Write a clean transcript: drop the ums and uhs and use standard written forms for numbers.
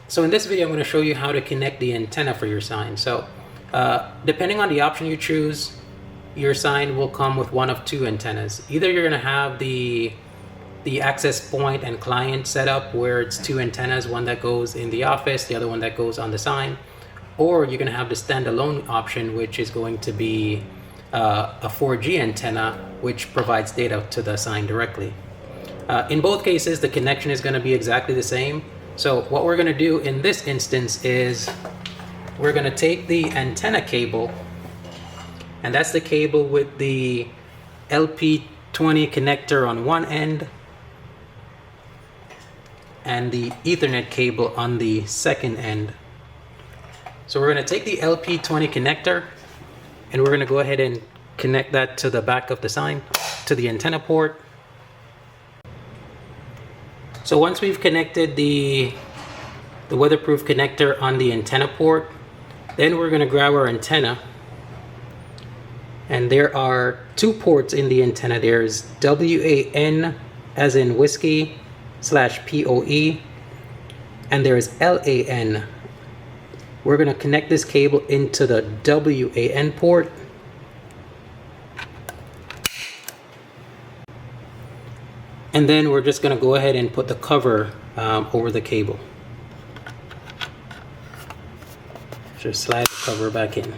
So in this video, I'm going to show you how to connect the antenna for your sign. So depending on the option you choose, your sign will come with one of two antennas. Either you're going to have the access point and client setup where it's two antennas, one that goes in the office, the other one that goes on the sign, or you're going to have the standalone option, which is going to be a 4G antenna, which provides data to the sign directly. In both cases, the connection is going to be exactly the same. So what we're going to do in this instance is we're going to take the antenna cable, and that's the cable with the LP20 connector on one end and the Ethernet cable on the second end. So we're going to take the LP20 connector and we're going to go ahead and connect that to the back of the sign, to the antenna port. So once we've connected the weatherproof connector on the antenna port, then we're going to grab our antenna, and there are two ports in the antenna. There's WAN as in whiskey /POE, and there's LAN. We're going to connect this cable into the WAN port. And then we're just going to go ahead and put the cover over the cable. Just slide the cover back in.